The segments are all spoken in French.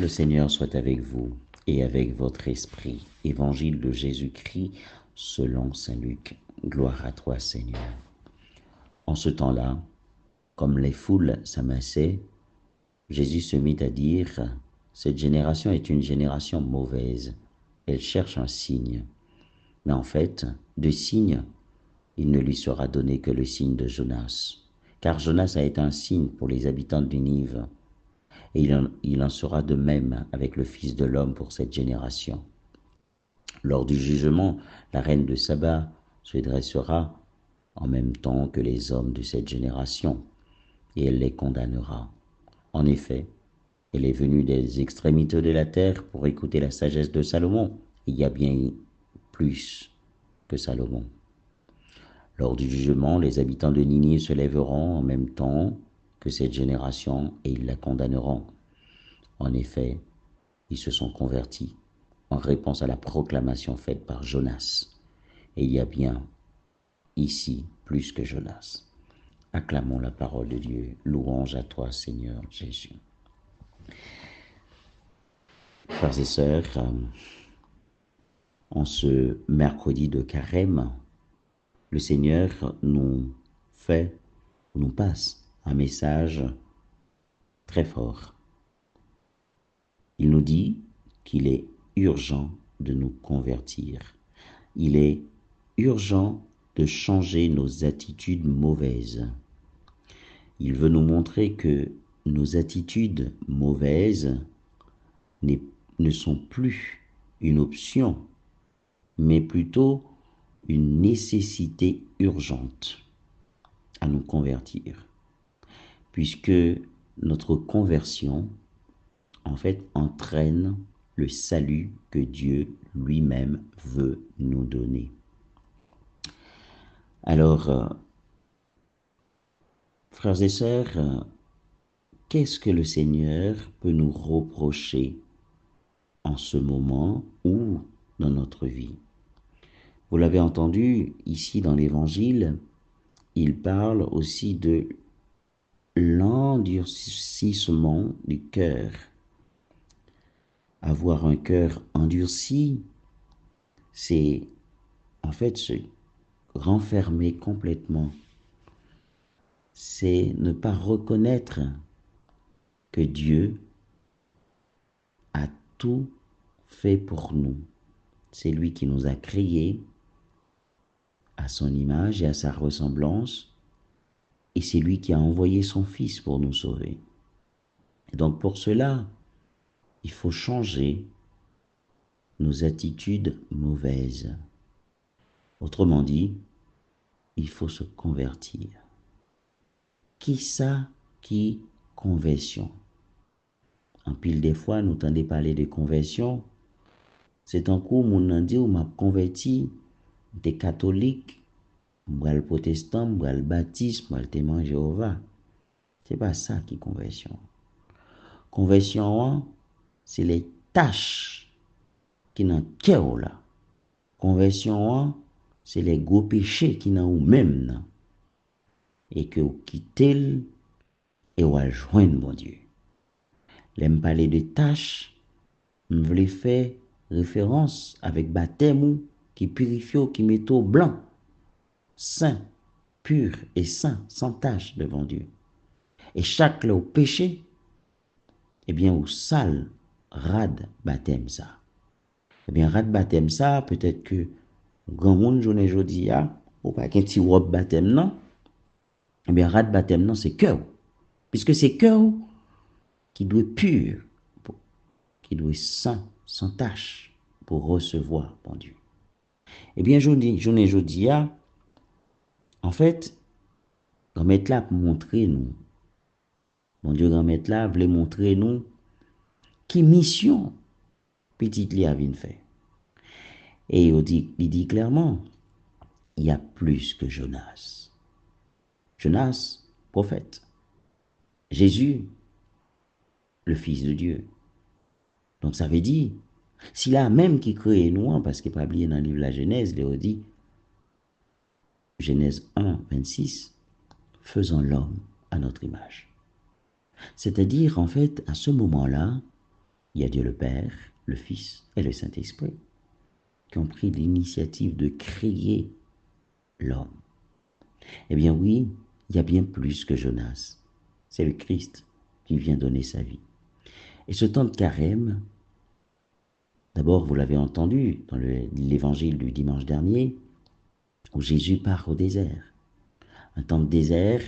Le Seigneur soit avec vous et avec votre esprit. Évangile de Jésus-Christ selon saint Luc. Gloire à toi, Seigneur. En ce temps-là, comme les foules s'amassaient, Jésus se mit à dire, cette génération est une génération mauvaise. Elle cherche un signe. Mais en fait, de signe, il ne lui sera donné que le signe de Jonas. Car Jonas a été un signe pour les habitants de Ninive. Et il en sera de même avec le Fils de l'homme pour cette génération. Lors du jugement, la reine de Saba se dressera en même temps que les hommes de cette génération, et elle les condamnera. En effet, elle est venue des extrémités de la terre pour écouter la sagesse de Salomon. Il y a bien plus que Salomon. Lors du jugement, les habitants de Ninive se lèveront en même temps que cette génération et ils la condamneront. En effet, ils se sont convertis en réponse à la proclamation faite par Jonas. Et il y a bien ici plus que Jonas. Acclamons la parole de Dieu. Louange à toi, Seigneur Jésus. Frères et sœurs, en ce mercredi de Carême, le Seigneur nous passe un message très fort. Il nous dit qu'il est urgent de nous convertir. Il est urgent de changer nos attitudes mauvaises. Il veut nous montrer que nos attitudes mauvaises ne sont plus une option, mais plutôt une nécessité urgente à nous convertir, puisque notre conversion, en fait, entraîne le salut que Dieu lui-même veut nous donner. Alors, frères et sœurs, qu'est-ce que le Seigneur peut nous reprocher en ce moment ou dans notre vie? Vous l'avez entendu ici dans l'Évangile, il parle aussi de l'endurcissement du cœur. Avoir un cœur endurci, c'est en fait se renfermer complètement. C'est ne pas reconnaître que Dieu a tout fait pour nous. C'est lui qui nous a créés à son image et à sa ressemblance, et c'est lui qui a envoyé son Fils pour nous sauver. Et donc pour cela, il faut changer nos attitudes mauvaises. Autrement dit, il faut se convertir. Qui ça qui conversion? En pile des fois, nous tendez parler de conversion. C'est un coup, mon nan dit ou m'a converti, des catholiques, m'bral protestant, m'bral baptiste, m'bral témoin Jéhovah. C'est pas ça qui conversion. Conversion, c'est les tâches qui n'ont cœur là. Conversion, c'est les gros péchés qui n'ont ou même et que vous quittez et vous joindre bon Dieu. L'aime parler de tâches, je voulais faire référence avec baptême qui purifie, qui met au blanc, saint, pur et saint, sans tache devant Dieu. Et chaque là au péché, eh bien, au sale, rad baptême ça. Eh bien, rad baptême ça, peut-être que grand monde journée jodi a, ou pas qu'un petit robe baptême non. Eh bien, rad baptême non, c'est cœur. Puisque c'est cœur qui doit être pur, qui doit être saint, sans tache, pour recevoir, bon Dieu. Eh bien, journée jodi a, en fait, grand-mère là pour montrer nous, bon Dieu, grand-mère là voulait montrer nous qui mission petite li a vinn faire. Et il dit clairement, il y a plus que Jonas. Jonas, prophète. Jésus, le Fils de Dieu. Donc ça veut dire, s'il a même qui crée nous, parce qu'il n'est pas oublié dans le livre de la Genèse, il dit, Genèse 1, 26, faisons l'homme à notre image. C'est-à-dire, en fait, à ce moment-là, Il y a Dieu le Père, le Fils et le Saint-Esprit qui ont pris l'initiative de créer l'homme. Eh bien oui, il y a bien plus que Jonas. C'est le Christ qui vient donner sa vie. Et ce temps de carême, d'abord vous l'avez entendu dans l'évangile du dimanche dernier, où Jésus part au désert. Un temps de désert,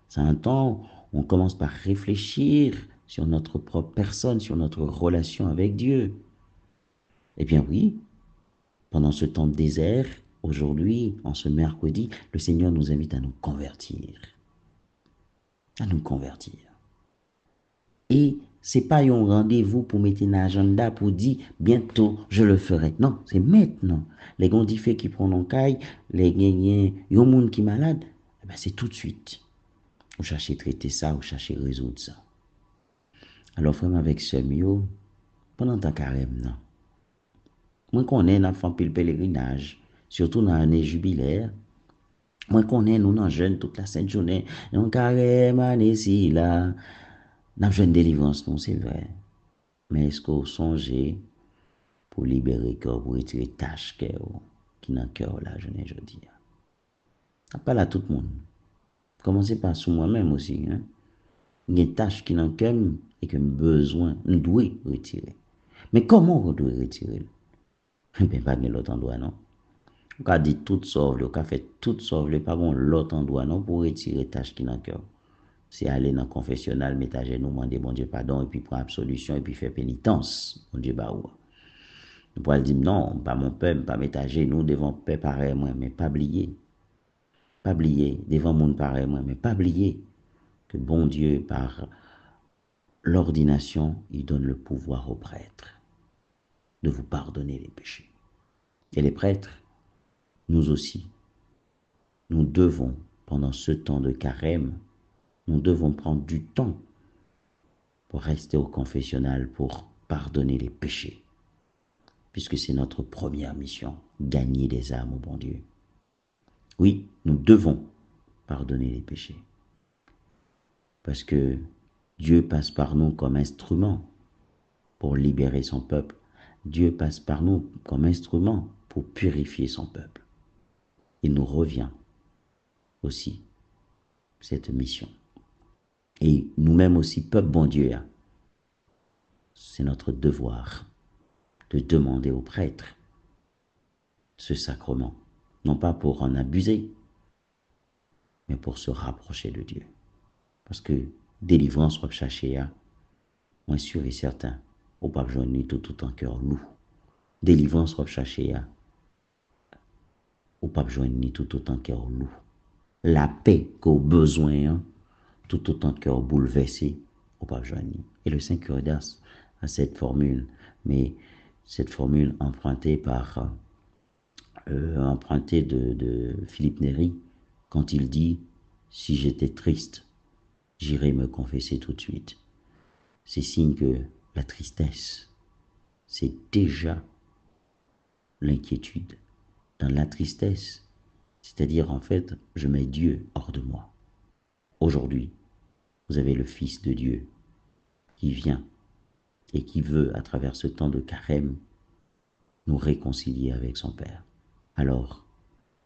c'est un temps où on commence par réfléchir sur notre propre personne, sur notre relation avec Dieu. Eh bien oui, pendant ce temps de désert, aujourd'hui, en ce mercredi, le Seigneur nous invite à nous convertir. À nous convertir. Et c'est pas un rendez-vous pour mettre un agenda pour dire bientôt je le ferai. Non, c'est maintenant. Les gens qui prennent en caille, les gens monde qui malade, eh ben c'est tout de suite. Vous cherchez à traiter ça, vous cherchez à résoudre ça. Alors, frère, avec ce mieux, pendant ta carême, non. Moi, qu'on est, fait pile pèlerinage, surtout dans l'année jubilaire. Moi, qu'on est, nous, dans jeune toute la sainte journée, dans carême, année si là, dans jeune délivrance, non, c'est vrai. Mais est-ce qu'on songe pour libérer le corps, pour retirer tâche qui dans le cœur, là, je ne dis. Pas là tout le monde. Commencez par sous moi-même aussi, hein. Il y a des tâches qui dans le cœur et que besoin, nous devons retirer. Mais comment on doit retirer? Ben, pas de l'autre endroit, non. On a dit tout sauve, on a fait tout sauve, pas bon l'autre endroit, non, pour retirer les tâches qui dans le cœur. C'est aller dans le confessionnal, mettre à genoux, demander bon Dieu pardon, et puis prendre absolution, et puis faire pénitence. Bon Dieu, bah ouais. Nous pourrons dire non, pas mon peuple, pas mettre à genoux devant peuple pareil, moi, mais pas oublier. Pas oublier, devant mon pareil, moi, mais pas oublier que bon Dieu, par l'ordination, il donne le pouvoir aux prêtres de vous pardonner les péchés. Et les prêtres, nous aussi, nous devons, pendant ce temps de carême, nous devons prendre du temps pour rester au confessionnal, pour pardonner les péchés, puisque c'est notre première mission, gagner des âmes au bon Dieu. Oui, nous devons pardonner les péchés, parce que Dieu passe par nous comme instrument pour libérer son peuple. Dieu passe par nous comme instrument pour purifier son peuple. Il nous revient aussi cette mission. Et nous-mêmes aussi, peuple bon Dieu, c'est notre devoir de demander aux prêtres ce sacrement, non pas pour en abuser, mais pour se rapprocher de Dieu. Parce que délivrance, on chercher à, moins sûr et certain, au pas joindre tout en cœur loup. Délivrance, on chercher à, au pas joindre tout en cœur loup. La paix qu'au besoin, tout autant de cœur bouleversé, au pas joindre. Et le Saint Curidas a cette formule, mais cette formule empruntée par de Philippe Néri, quand il dit « Si j'étais triste, j'irai me confesser tout de suite ». C'est signe que la tristesse, c'est déjà l'inquiétude. Dans la tristesse, c'est-à-dire en fait, je mets Dieu hors de moi. Aujourd'hui, vous avez le Fils de Dieu qui vient et qui veut, à travers ce temps de carême, nous réconcilier avec son Père. Alors,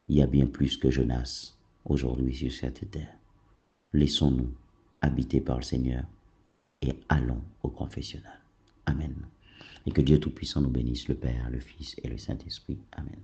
il y a bien plus que Jonas aujourd'hui sur cette terre. Laissons-nous habiter par le Seigneur et allons au confessionnal. Amen. Et que Dieu Tout-Puissant nous bénisse, le Père, le Fils et le Saint-Esprit. Amen.